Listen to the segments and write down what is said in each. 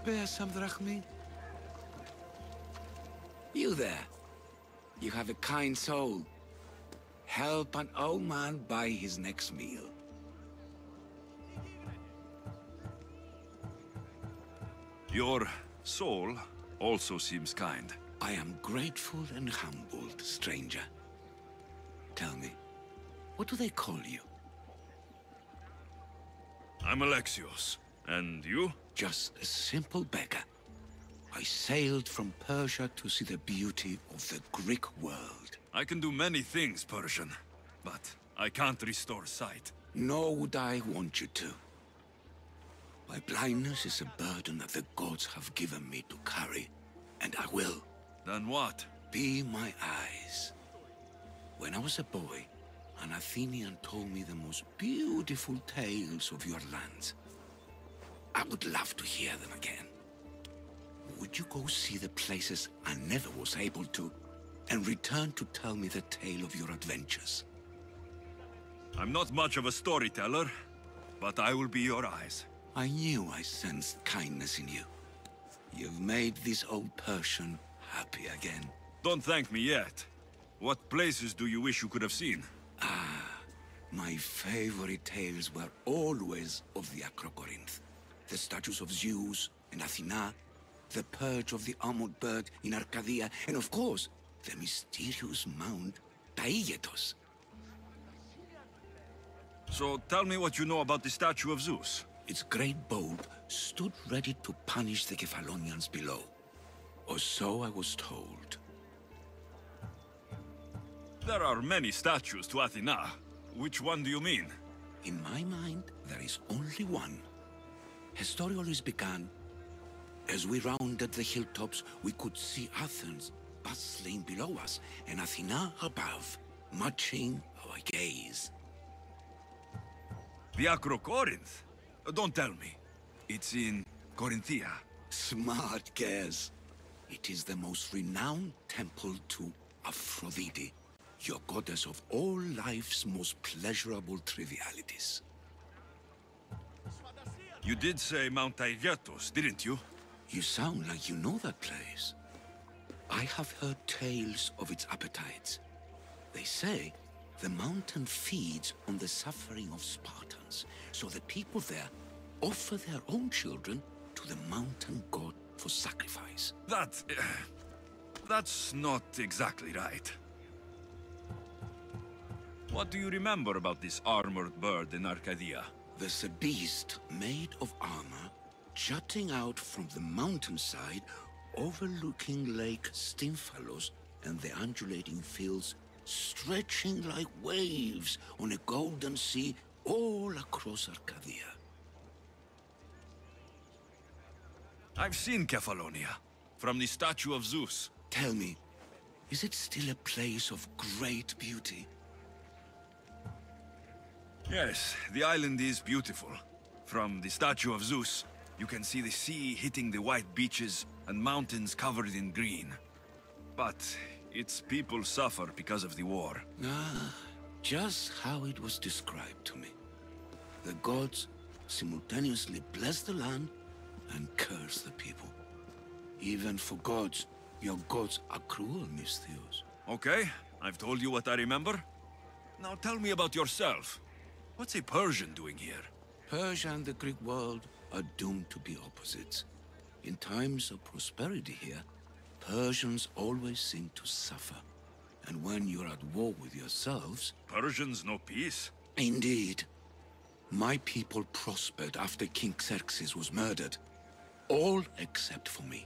spare some drachmi? You there. You have a kind soul. Help an old man buy his next meal. Your soul also seems kind. I am grateful and humbled, stranger. Tell me, what do they call you? I'm Alexios. And you? Just a simple beggar. I sailed from Persia to see the beauty of the Greek world. I can do many things, Persian, but I can't restore sight. Nor would I want you to. My blindness is a burden that the gods have given me to carry, and I will. Then what? Be my eyes. When I was a boy, an Athenian told me the most beautiful tales of your lands. I would love to hear them again. Would you go see the places I never was able to, and return to tell me the tale of your adventures? I'm not much of a storyteller, but I will be your eyes. I knew I sensed kindness in you. You've made this old Persian happy again. Don't thank me yet. What places do you wish you could have seen? My favorite tales were always of the Acrocorinth. The statues of Zeus and Athena, the perch of the armored bird in Arcadia, and of course, the mysterious Mount Taigetos. So tell me what you know about the statue of Zeus. Its great bulb stood ready to punish the Kephalonians below. Or so I was told. There are many statues to Athena. Which one do you mean? In my mind, there is only one. Her story always began. As we rounded the hilltops, we could see Athens bustling below us, and Athena above, matching our gaze. The Acrocorinth? Don't tell me. It's in Corinthia. Smart guess. It is the most renowned temple to Aphrodite, your goddess of all life's most pleasurable trivialities. You did say Mount Taygetos, didn't you? You sound like you know that place. I have heard tales of its appetites. They say the mountain feeds on the suffering of Spartans, so the people there offer their own children to the mountain god for sacrifice. That's not exactly right. What do you remember about this armored bird in Arcadia? There's a beast made of armor jutting out from the mountainside, overlooking Lake Stymphalos and the undulating fields stretching like waves on a golden sea all across Arcadia. I've seen Kephallonia, from the statue of Zeus. Tell me, is it still a place of great beauty? Yes, the island is beautiful. From the statue of Zeus, you can see the sea hitting the white beaches and mountains covered in green. But its people suffer because of the war. Just how it was described to me. The gods simultaneously bless the land and curse the people. Even for gods, your gods are cruel, Misthios. Okay, I've told you what I remember. Now tell me about yourself. What's a Persian doing here? Persia and the Greek world are doomed to be opposites. In times of prosperity here, Persians always seem to suffer. And when you're at war with yourselves... Persians know peace? Indeed. My people prospered after King Xerxes was murdered. All except for me.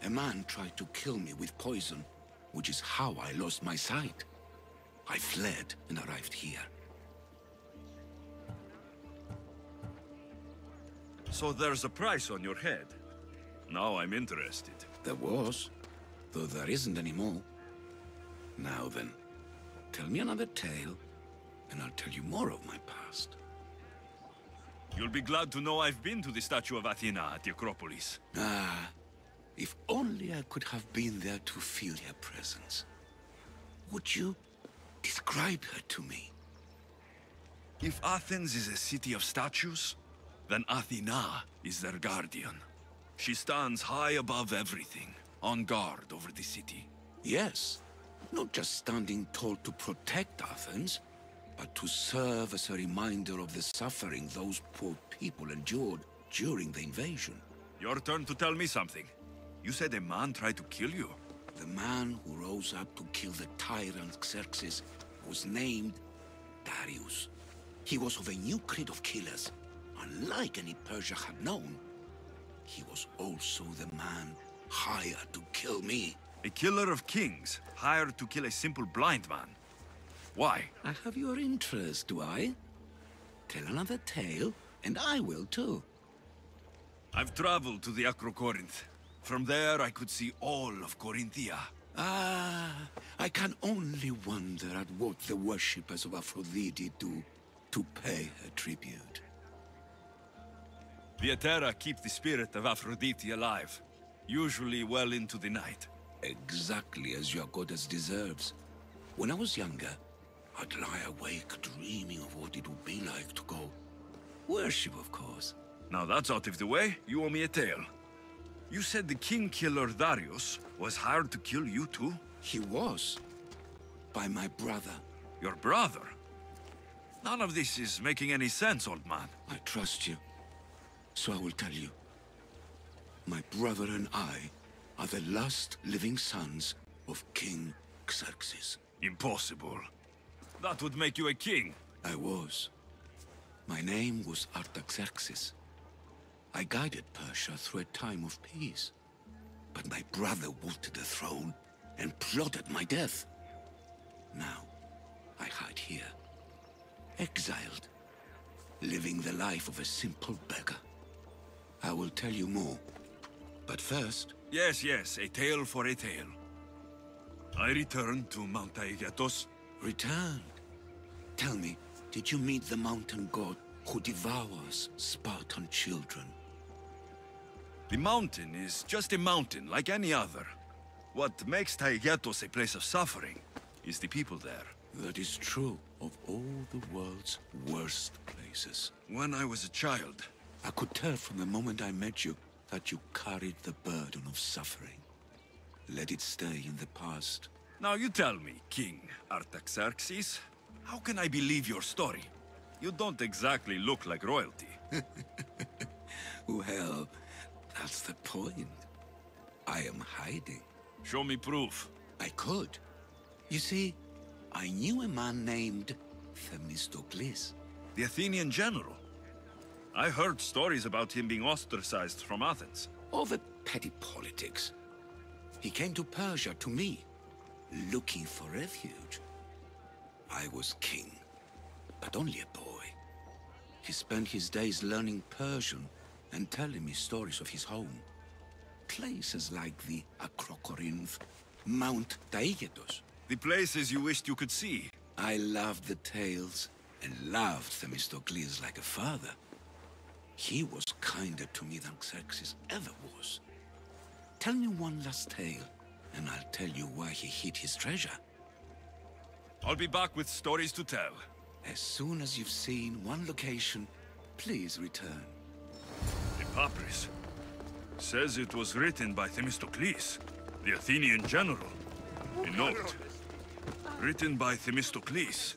A man tried to kill me with poison, which is how I lost my sight. I fled and arrived here. So there's a price on your head. Now I'm interested. There was, though there isn't anymore. Now then, tell me another tale, and I'll tell you more of my past. You'll be glad to know I've been to the statue of Athena at the Acropolis. If only I could have been there to feel her presence. Would you describe her to me? If Athens is a city of statues, then Athena is their guardian. She stands high above everything, on guard over the city. Yes, not just standing tall to protect Athens, but to serve as a reminder of the suffering those poor people endured during the invasion. Your turn to tell me something. You said a man tried to kill you. The man who rose up to kill the tyrant Xerxes was named Darius. He was of a new creed of killers. Unlike any Persia had known, he was also the man hired to kill me. A killer of kings, hired to kill a simple blind man. Why? I have your interest, do I? Tell another tale, and I will too. I've traveled to the Acrocorinth. From there, I could see all of Corinthia. Ah, I can only wonder at what the worshippers of Aphrodite do to pay her tribute. The Aetera keep the spirit of Aphrodite alive, usually well into the night. Exactly as your goddess deserves. When I was younger, I'd lie awake dreaming of what it would be like to go. Worship, of course. Now that's out of the way, you owe me a tale. You said the king killer Darius was hired to kill you too? He was. By my brother. Your brother? None of this is making any sense, old man. I trust you. So I will tell you. My brother and I are the last living sons of King Xerxes. Impossible. That would make you a king. I was. My name was Artaxerxes. I guided Persia through a time of peace. But my brother wanted the throne and plotted my death. Now, I hide here, exiled, living the life of a simple beggar. I will tell you more. But first... Yes, a tale for a tale. I returned to Mount Aegatos. Returned? Tell me, did you meet the mountain god who devours Spartan children? The mountain is just a mountain, like any other. What makes Taygetos a place of suffering is the people there. That is true of all the world's worst places. When I was a child... I could tell from the moment I met you that you carried the burden of suffering. Let it stay in the past. Now you tell me, King Artaxerxes, how can I believe your story? You don't exactly look like royalty. Well, that's the point. I am hiding. Show me proof. I could. You see, I knew a man named Themistocles. The Athenian general. I heard stories about him being ostracized from Athens. Over petty politics. He came to Persia to me, looking for refuge. I was king, but only a boy. He spent his days learning Persian and telling me stories of his home. Places like the Acrocorinth, Mount Taygetos. The places you wished you could see. I loved the tales and loved Themistocles like a father. He was kinder to me than Xerxes ever was. Tell me one last tale, and I'll tell you why he hid his treasure. I'll be back with stories to tell. As soon as you've seen one location, please return. The papyrus says it was written by Themistocles, the Athenian general. A note. Written by Themistocles.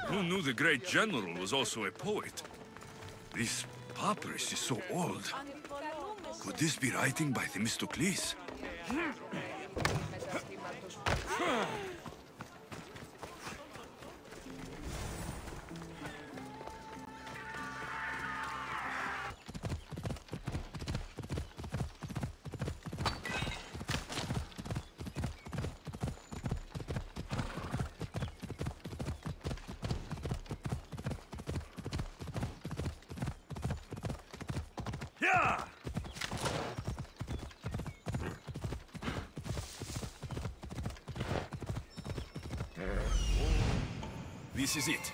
Who knew the great general was also a poet? This papyrus is so old. Could this be writing by Themistocles? Yeah! This is it.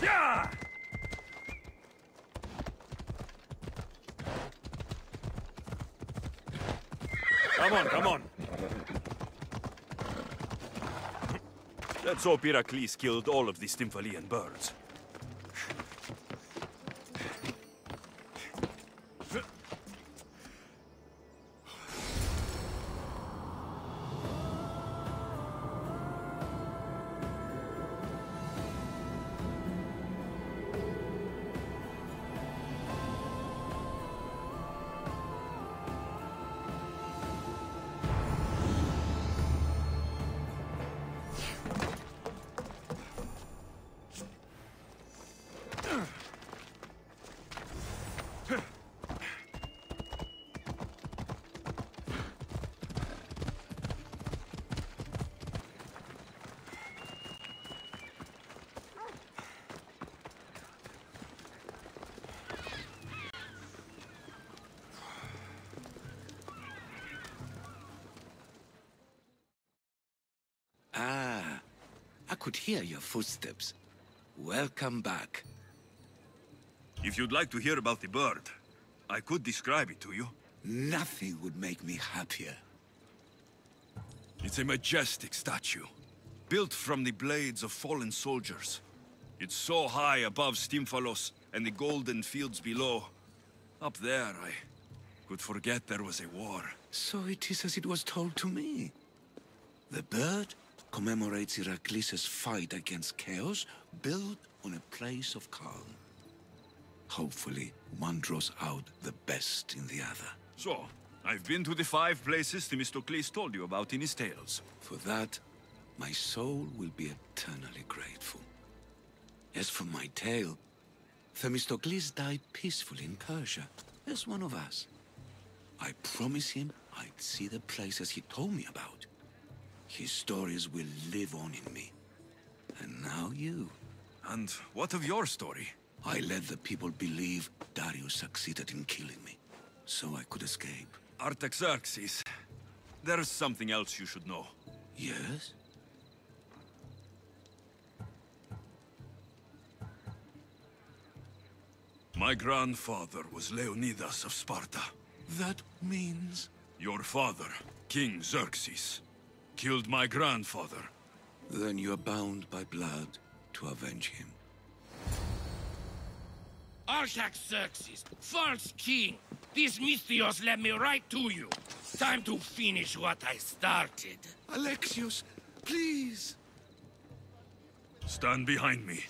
Yeah! Come on, come on. Let's hope Heracles killed all of the Stymphalian birds. Ah, I could hear your footsteps. Welcome back. If you'd like to hear about the bird, I could describe it to you. Nothing would make me happier. It's a majestic statue, built from the blades of fallen soldiers. It's so high above Stymphalos and the golden fields below. Up there, I could forget there was a war. So it is as it was told to me. The bird commemorates Heracles' fight against chaos, built on a place of calm. Hopefully, one draws out the best in the other. So, I've been to the 5 places Themistocles told you about in his tales. For that, my soul will be eternally grateful. As for my tale, Themistocles died peacefully in Persia, as one of us. I promised him I'd see the places he told me about. His stories will live on in me. And now you. And what of your story? I let the people believe Darius succeeded in killing me, so I could escape. Artaxerxes, there's something else you should know. Yes? My grandfather was Leonidas of Sparta. That means... Your father, King Xerxes, killed my grandfather. Then you're bound by blood to avenge him. Artaxerxes, false king! These Misthios led me right to you. Time to finish what I started. Alexios, please! Stand behind me.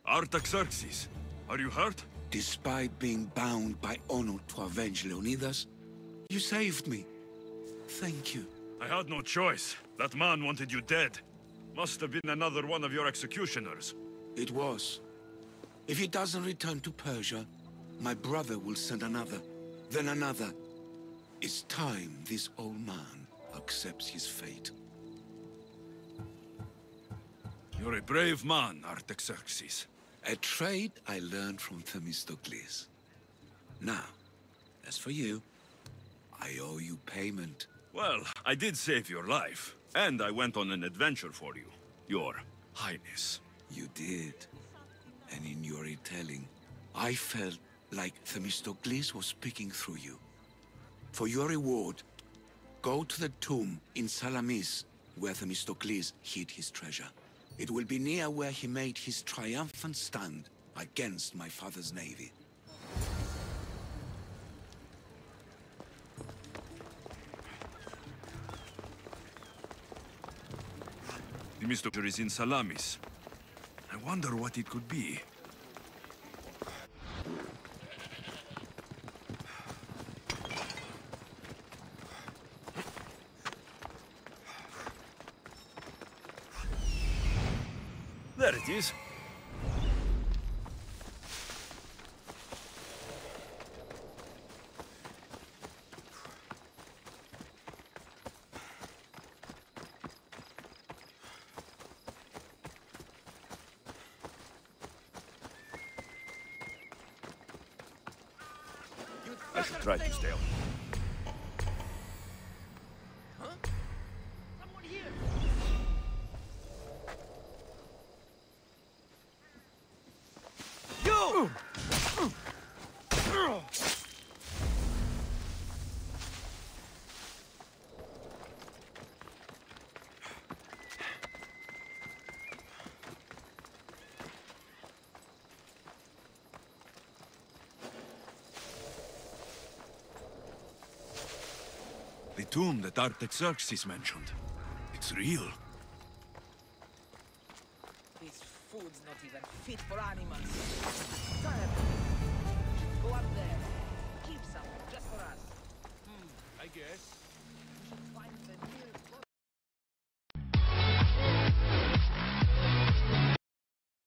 Artaxerxes, are you hurt? Despite being bound by honor to avenge Leonidas, you saved me. Thank you. I had no choice. That man wanted you dead. Must have been another one of your executioners. It was. If he doesn't return to Persia, my brother will send another, then another. It's time this old man accepts his fate. You're a brave man, Artaxerxes. A trait I learned from Themistocles. Now, as for you, I owe you payment. Well, I did save your life, and I went on an adventure for you, Your Highness. You did. And in your retelling, I felt like Themistocles was speaking through you. For your reward, go to the tomb in Salamis, where Themistocles hid his treasure. It will be near where he made his triumphant stand against my father's navy. The Mistocles is in Salamis. I wonder what it could be. There it is. I should try to stay on. You! The tomb that Artaxerxes mentioned. It's real. This food's not even fit for animals.